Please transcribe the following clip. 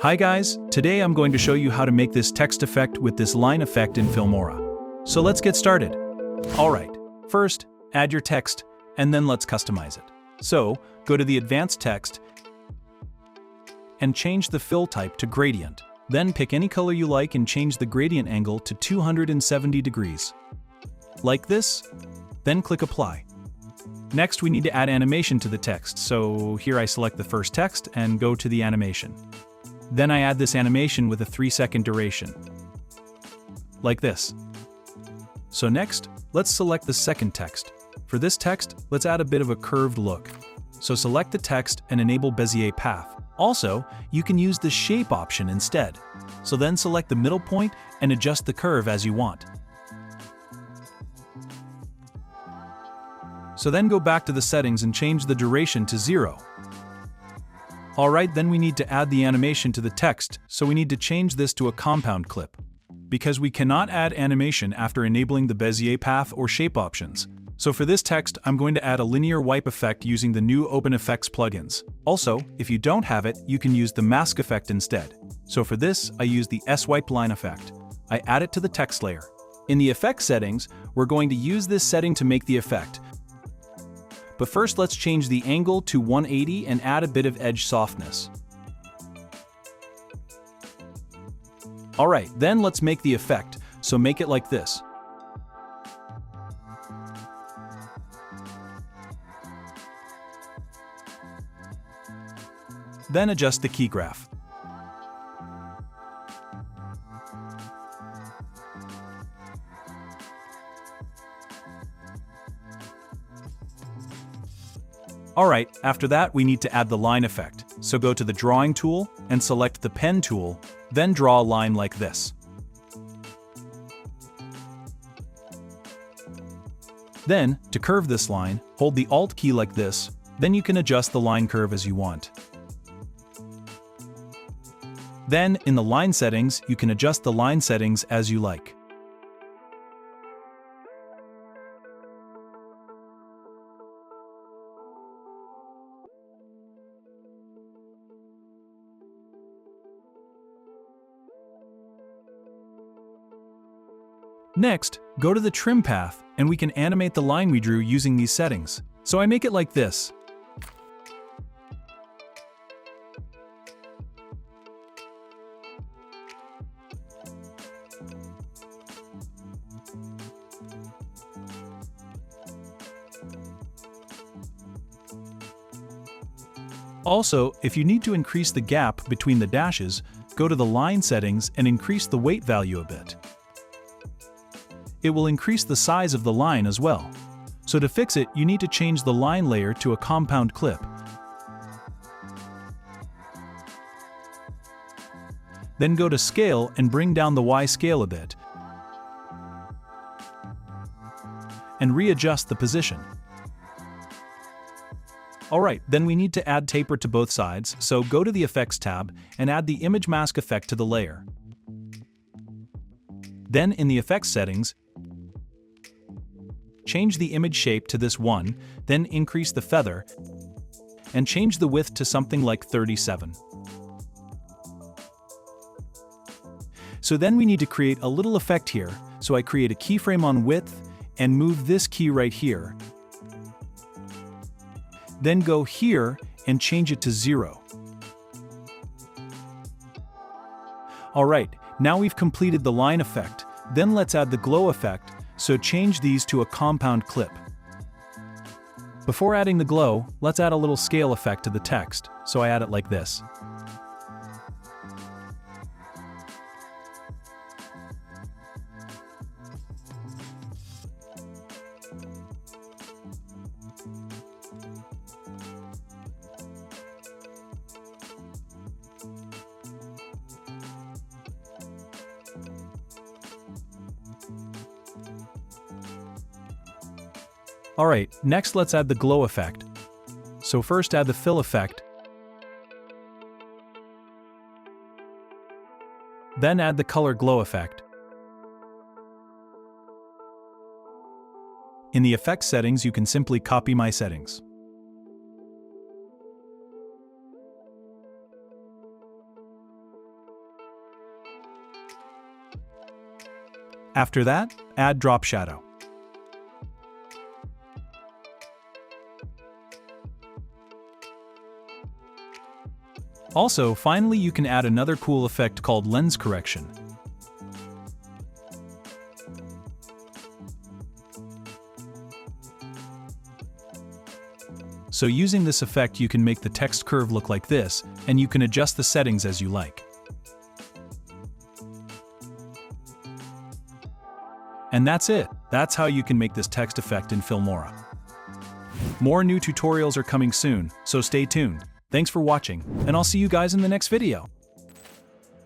Hi guys, today I'm going to show you how to make this text effect with this line effect in Filmora. So let's get started. Alright, first, add your text, and then let's customize it. So, go to the advanced text, and change the fill type to gradient. Then pick any color you like and change the gradient angle to 270 degrees. Like this, then click apply. Next we need to add animation to the text, so here I select the first text and go to the animation. Then I add this animation with a 3-second duration. Like this. So next, let's select the second text. For this text, let's add a bit of a curved look. So select the text and enable Bezier path. Also, you can use the shape option instead. So then select the middle point and adjust the curve as you want. So then go back to the settings and change the duration to 0. Alright, then we need to add the animation to the text, so we need to change this to a compound clip. Because we cannot add animation after enabling the Bezier path or shape options. So for this text, I'm going to add a linear wipe effect using the new OpenEffects plugins. Also, if you don't have it, you can use the mask effect instead. So for this, I use the S-wipe line effect. I add it to the text layer. In the effects settings, we're going to use this setting to make the effect. But first, let's change the angle to 180 and add a bit of edge softness. Alright, then let's make the effect, so make it like this. Then adjust the key graph. Alright, after that we need to add the line effect, so go to the drawing tool and select the pen tool, then draw a line like this. Then, to curve this line, hold the Alt key like this, then you can adjust the line curve as you want. Then, in the line settings, you can adjust the line settings as you like. Next, go to the trim path, and we can animate the line we drew using these settings. So I make it like this. Also, if you need to increase the gap between the dashes, go to the line settings and increase the weight value a bit. It will increase the size of the line as well. So to fix it, you need to change the line layer to a compound clip. Then go to Scale and bring down the Y scale a bit. And readjust the position. Alright, then we need to add taper to both sides, so go to the Effects tab and add the Image Mask effect to the layer. Then in the Effects settings, change the image shape to this one, then increase the feather, and change the width to something like 37. So then we need to create a little effect here, so I create a keyframe on width and move this key right here. Then go here and change it to 0. Alright, now we've completed the line effect, then let's add the glow effect, so change these to a compound clip. Before adding the glow, let's add a little scale effect to the text, so I add it like this. Alright, next let's add the glow effect. So first add the fill effect, then add the color glow effect. In the effects settings, you can simply copy my settings. After that, add drop shadow. Also, finally you can add another cool effect called lens correction. So using this effect you can make the text curve look like this, and you can adjust the settings as you like. And that's it. That's how you can make this text effect in Filmora. More new tutorials are coming soon, so stay tuned. Thanks for watching, and I'll see you guys in the next video.